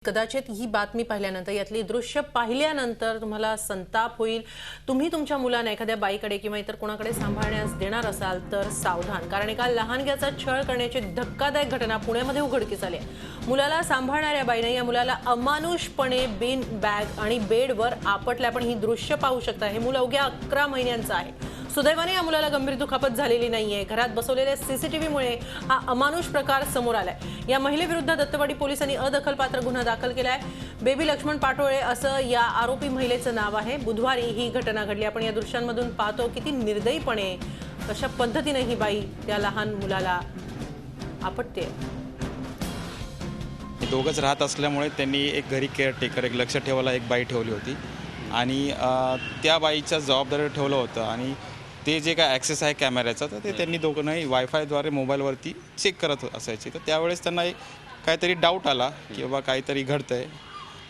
कदाचित ही बातमी पाहिल्यानंतर यातली दृश्य पाहिल्यानंतर तुम्हाला संताप होईल। तुम्ही तुमच्या मुलांना एखाद्या बाईकडे किंवा इतर कोणाकडे सांभाळण्यास देणार असाल तर सावधान, कारण एका लहानग्याचा छळ करण्याची धक्कादायक घटना पुण्यामध्ये उघडकीस आली आहे। मुलाला सांभाळणाऱ्या बाईने या मुलाला अमानुषपणे बीन बॅग आणि बेडवर आपटले। आपण ही दृश्य पाहू शकता। हे मूल अवघ्या 11 महिन्यांचं आहे। सुदैवाने या मुलाला गंभीर दुखापत झालेली नाहीये। घरात बसवलेल्या सीसीटीव्हीमुळे हा अमानुष प्रकार समोर आलाय। या महिलेविरुद्ध दत्तवाडी पोलिसांनी अदखलपात्र गुन्हा दाखल केलाय। बेबी लक्ष्मण पाटोळे असं या आरोपी महिलेचं नाव आहे। बुधवारी ही घटना घडली। आपण या दृश्यांमधून पाहतो किती निर्दयीपणे कशा पद्धतीने ही बाई त्या लहान मुलाला आपटते। दोघंच राहत असल्यामुळे त्यांनी एक घरी केअरटेकर, एक लक्ष ठेवायला एक बाई ठेवली होती आणि त्या बाईच्या जबाबदारी ठेवलं होतं आणि ते जे काय ॲक्सेस आहे कॅमेऱ्याचा तर ते त्यांनी दोघंही वायफायद्वारे मोबाईलवरती चेक करत असायचे। तर त्यावेळेस त्यांना काहीतरी डाऊट आला की बाबा काहीतरी घडतं आहे।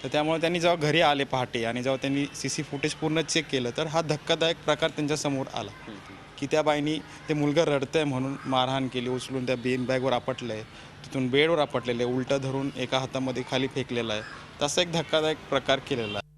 तर त्यामुळे त्यांनी जेव्हा घरी आले पहाटे आणि जेव्हा त्यांनी CC फुटेज पूर्ण चेक केलं तर हा धक्कादायक प्रकार त्यांच्यासमोर आला की त्या बाईनी ते मुलगा रडतंय म्हणून मारहाण केली, उचलून त्या बेन बॅगवर आपटलं आहे, तिथून बेडवर आपटलेलं आहे, उलटं धरून एका हातामध्ये खाली फेकलेलं आहे। तसा एक धक्कादायक प्रकार केलेला आहे।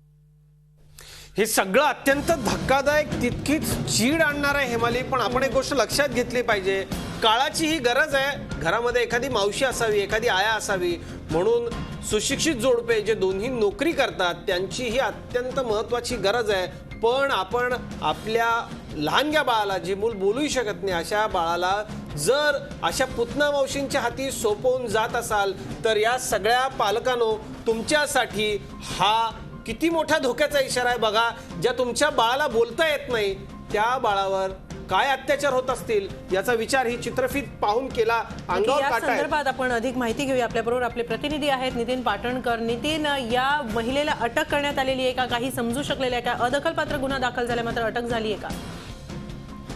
हे सगळं अत्यंत धक्कादायक, तितकीच चीड आणणार आहे हेमाली। पण आपण एक गोष्ट लक्षात घेतली पाहिजे, काळाची ही गरज आहे। घरामध्ये एखादी मावशी असावी, एखादी आया असावी, म्हणून सुशिक्षित जोडपे जे दोन्ही नोकरी करतात त्यांची ही अत्यंत महत्त्वाची गरज आहे। पण आपण आपल्या लहानग्या बाळाला, जे मूल बोलूही शकत नाही, अशा बाळाला जर अशा पुतना मावशींच्या हाती सोपवून जात असाल तर या सगळ्या पालकांनो तुमच्यासाठी हा किती मोठा धोक्याचा इशारा आहे बघा। ज्या तुमच्या बाळाला बोलता येत नाही त्या बाळावर काय अत्याचार होत असतील याचा विचार ही चित्रफित पाहून केला। अंगावर काटा आहे। या संदर्भात आपण अधिक माहिती घेऊया। आपल्याबरोबर आपले प्रतिनिधी आहेत नितीन पाटणकर। नितीन, या महिलेला अटक करण्यात आलेली आहे का? काही समजू शकलेलं आहे का? अदखलपात्र गुन्हा दाखल झाला मात्र अटक झाली आहे का?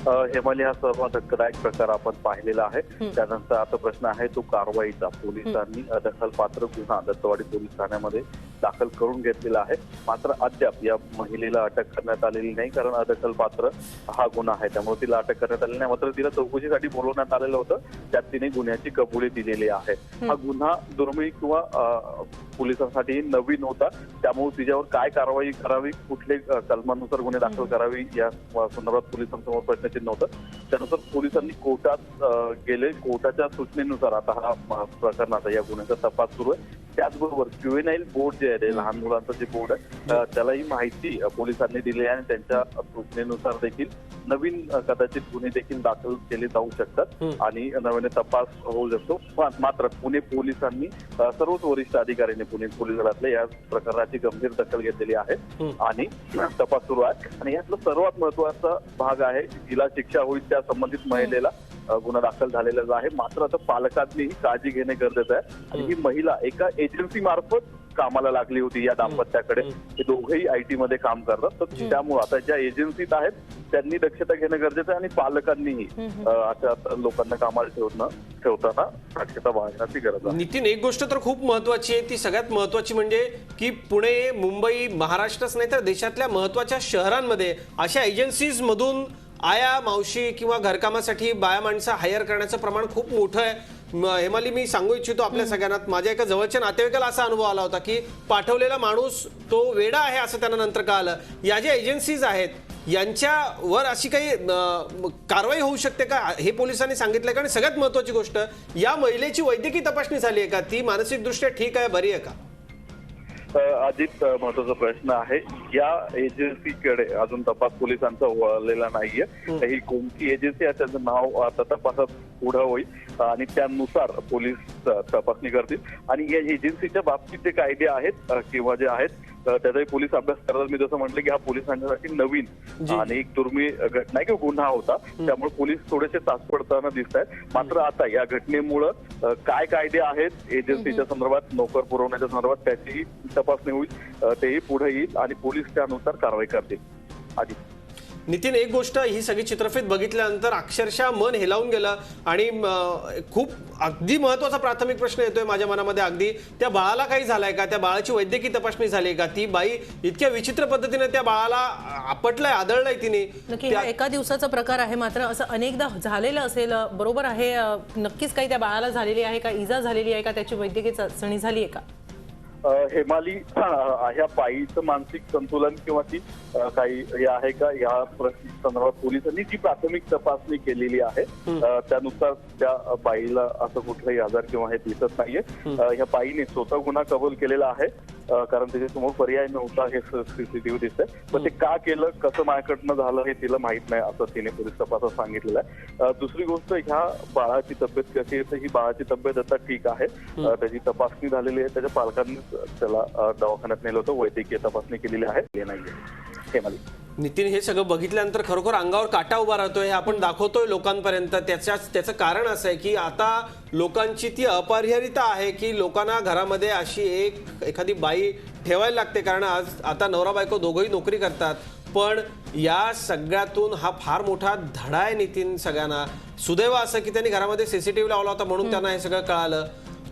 हेमाली, हा सर्व धक्कादायक प्रकार आपण पाहिलेला आहे। त्यानंतर आता प्रश्न आहे तो कारवाईचा। पोलिसांनी अदखलपात्र गुन्हा दत्तवाडी पोलीस ठाण्यामध्ये दाखल करून घेतलेला आहे। मात्र अद्याप या महिलेला अटक करण्यात आलेली नाही, कारण अदखलपात्र हा गुन्हा आहे, त्यामुळे तिला अटक करण्यात आलेली नाही। मात्र तिला चौकशीसाठी बोलवण्यात आलेलं होतं, त्यात तिने गुन्ह्याची कबुली दिलेली आहे। हा गुन्हा दुर्मिळ किंवा पोलिसांसाठी नवीन होता, त्यामुळे तिच्यावर काय कारवाई करावी, कुठले कलमानुसार गुन्हे दाखल करावी या संदर्भात पोलिसांसमोर प्रश्नचिन्ह होतं। त्यानुसार पोलिसांनी कोर्टात गेले। कोर्टाच्या सूचनेनुसार आता हा प्रकरणाचा या गुन्ह्याचा तपास सुरू आहे। त्याचबरोबर ज्युव्हेनाईल बोर्ड जे आहे, लहान मुलांचं जे बोर्ड आहे, त्यालाही माहिती पोलिसांनी दिली आहे आणि त्यांच्या सूचनेनुसार देखील नवीन कदाचित गुन्हे देखील दाखल केले जाऊ शकतात आणि नव्याने तपास होऊ शकतो। मात्र पुणे पोलिसांनी सर्वच वरिष्ठ अधिकाऱ्यांनी पुणे पोलीस दलातल्या या प्रकरणाची गंभीर दखल घेतलेली आहे आणि तपास सुरू आहे। आणि यातला सर्वात महत्वाचा भाग आहे, जिला शिक्षा होईल त्या संबंधित महिलेला गुन्हा दाखल झालेला आहे। मात्र आता पालकांनीही काळजी घेणे गरजेचं आहे। आणि ही महिला एका एजन्सी मार्फत कामाला लागली होती या दाम्पत्याकडे। हे दोघेही IT मध्ये काम करतात, तर त्यामुळे आता ज्या एजन्सीत आहेत त्यांनी दक्षता घेणं गरजेचं आहे आणि पालकांनीही अशा लोकांना कामाला ठेवताना दक्षता बाळगण्याची गरज आहे। नितीन, एक गोष्ट तर खूप महत्वाची आहे, ती सगळ्यात महत्वाची म्हणजे की पुणे, मुंबई, महाराष्ट्रच नाही तर देशातल्या महत्वाच्या शहरांमध्ये अशा एजन्सीज मधून आया, मावशी किंवा घरकामासाठी बाया माणसं हायर करण्याचं प्रमाण खूप मोठं आहे। हेमाली, मी सांगू इच्छितो आपल्या सगळ्यांना, माझ्या एका जवळच्या नातेवाईकाला असा अनुभव आला होता की पाठवलेला माणूस तो वेडा आहे असं त्यांना नंतर कळालं। या ज्या एजन्सीज आहेत यांच्यावर अशी काही कारवाई होऊ शकते का, हे पोलिसांनी सांगितलंय का? आणि सगळ्यात महत्वाची गोष्ट, या महिलेची वैद्यकीय तपासणी झाली आहे का? ती मानसिकदृष्ट्या ठीक आहे, बरी आहे का? अधिक महत्वाचा प्रश्न आहे, या एजन्सीकडे अजून तपास पोलिसांचा वळलेला नाहीये। ही कोणती एजन्सी आहे त्याचं नाव आता तपासात पुढे होईल आणि त्यानुसार पोलीस तपासणी करतील। आणि या एजन्सीच्या बाबतीत जे कायदे आहेत किंवा जे आहेत त्याचाही पोलीस अभ्यास करतात। मी जसं म्हटलं की हा पोलिसांसाठी नवीन आणि एक दुर्मिळ घटना किंवा गुन्हा होता, त्यामुळे पोलीस थोडेसे तासपडताना दिसत आहेत। मात्र आता या घटनेमुळं काय कायदे आहेत एजन्सीच्या संदर्भात, नोकर पुरवण्याच्या संदर्भात, त्याचीही तपासणी होईल, तेही पुढे येईल आणि पोलीस त्यानुसार कारवाई करतील। आधी नितीन, एक गोष्ट, ही सगळी चित्रफित बघितल्यानंतर अक्षरशः मन हेलावून गेलं आणि खूप अगदी महत्त्वाचा प्राथमिक प्रश्न येतोय माझ्या मनामध्ये, अगदी त्या बाळाला काही झालंय का? त्या बाळाची वैद्यकीय तपासणी झाली का? ती बाई इतक्या विचित्र पद्धतीने त्या बाळाला आपटलंय, आदळलंय तिने। नक्की हा एका दिवसाचा प्रकार आहे, मात्र असं अनेकदा झालेलं असेल, बरोबर आहे? नक्कीच काही त्या बाळाला झालेली आहे का, इजा झालेली आहे का, त्याची वैद्यकीय चाचणी झाली आहे का? हेमाली ह्या बाईचं मानसिक संतुलन किंवा ती काही हे आहे का या संदर्भात पोलिसांनी जी प्राथमिक तपासणी केलेली आहे त्यानुसार त्या बाईला असं कुठलाही आजार किंवा हे दिसत नाहीये. ह्या बाईने स्वतः गुन्हा कबूल केलेला आहे कारण त्याच्यासमोर पर्याय नव्हता हे सीसीटीव्ही दिसतंय. पण ते का केलं कसं माझ्याकडनं झालं हे तिला माहित नाही असं तिने पोलीस तपासात सांगितलेलं आहे. दुसरी गोष्ट ह्या बाळाची तब्येत कशी आहे तर ही बाळाची तब्येत आता ठीक आहे. त्याची तपासणी झालेली आहे. त्याच्या पालकांनी त्याला दवाखान्यात नेलं होतं. वैद्यकीय तपासणी केलेली आहे. हे नाहीये हेमाली. नितीन, हे सगळं बघितल्यानंतर खरोखर अंगावर काटा उभा राहतोय. हे आपण दाखवतोय लोकांपर्यंत. त्याचं कारण असं आहे की आता लोकांची ती अपरिहार्यता आहे की लोकांना घरामध्ये अशी एखादी बाई ठेवायला लागते कारण आता नवरा बायको दोघंही नोकरी करतात. पण या सगळ्यातून हा फार मोठा धडा आहे नितीन सगळ्यांना. सुदैव असं की त्यांनी घरामध्ये सीसीटीव्ही लावला होता म्हणून त्यांना हे सगळं कळालं.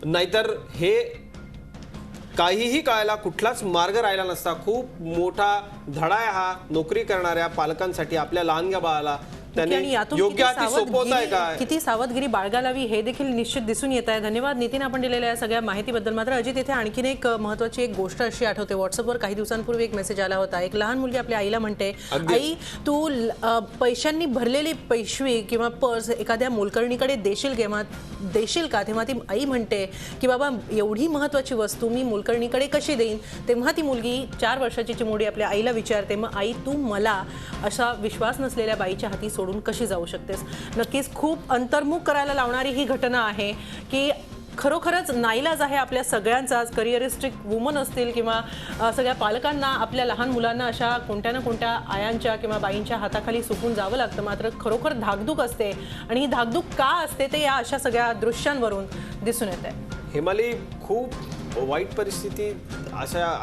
नाहीतर हे काहीही कळायला कुठलाच मार्ग राहिला नसता. खूप मोठा धडा आहे हा नोकरी करणाऱ्या पालकांसाठी आपल्या लहानग्या बाळाला. आणि यातून योग्य हाती सोपवताय काय, किती सावधगिरी बाळगावी हे देखील निश्चित दिसून येत आहे. धन्यवाद नितीन आपण दिलेल्या या सगळ्या माहितीबद्दल. मात्र अजित, इथे आणखीन एक महत्त्वाची एक गोष्ट अशी आठवते. व्हॉट्सअपवर काही दिवसांपूर्वी एक मेसेज आला होता. एक लहान मुलगी आपल्या आईला म्हणते, आई तू पैशांनी भरलेली पिशवी किंवा पर्स एखाद्या मोलकरणीकडे देशील का? तेव्हा ती आई म्हणते की बाबा एवढी महत्त्वाची वस्तू मी मोलकरणीकडे कशी देईन? तेव्हा ती मुलगी 4 वर्षाची चिमुरडी आपल्या आईला विचारते, मग आई तू मला अशा विश्वास नसलेल्या बाईच्या हाती सोडून कशी जाऊ शकतेस? नक्कीच खूप अंतर्मुख करायला लावणारी ही घटना आहे की खरोखरच नाईलाज आहे आपल्या सगळ्यांचाच. करिअरिस्टिक वुमन असतील किंवा सगळ्या पालकांना आपल्या लहान मुलांना अशा कोणत्या ना कोणत्या आयांच्या किंवा बाईंच्या हाताखाली सुकून जावं लागतं. मात्र खरोखर धाकधूक असते आणि ही धाकधूक का असते ते या अशा सगळ्या दृश्यांवरून दिसून येत आहे. हेमाली, खूप वाईट परिस्थिती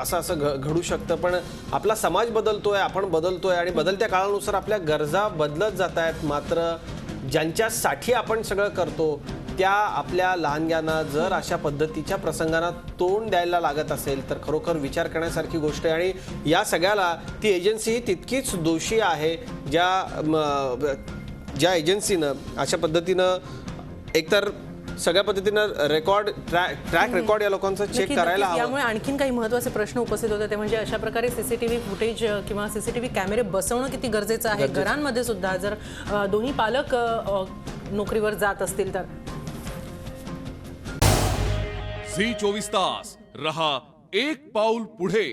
असं घडू शकतं. पण आपला समाज बदलतोय, आपण बदलतोय आणि बदलत्या काळानुसार आपल्या गरजा बदलत जात आहेत. मात्र ज्यांच्यासाठी आपण सगळं करतो त्या आपल्या लहानग्यांना जर अशा पद्धतीच्या प्रसंगांना तोंड द्यायला लागत असेल तर खरोखर विचार करण्यासारखी गोष्ट आहे. आणि या सगळ्याला ती एजन्सी ही तितकीच दोषी आहे ज्या एजन्सीनं अशा पद्धतीनं एकतर सगळ्या पद्धतीनं ट्रॅक रेकॉर्ड या लोकांचा चेक करायला हवं. यामुळे आणखीन काही महत्त्वाचे प्रश्न उपस्थित होते. ते म्हणजे अशा प्रकारे सीसीटीव्ही फुटेज किंवा सीसीटीव्ही कॅमेरे बसवणं किती गरजेचं आहे घरांमध्ये सुद्धा, जर दोन्ही पालक नोकरीवर जात असतील तर. झी 24 तास रहा एक पाऊल पुढे.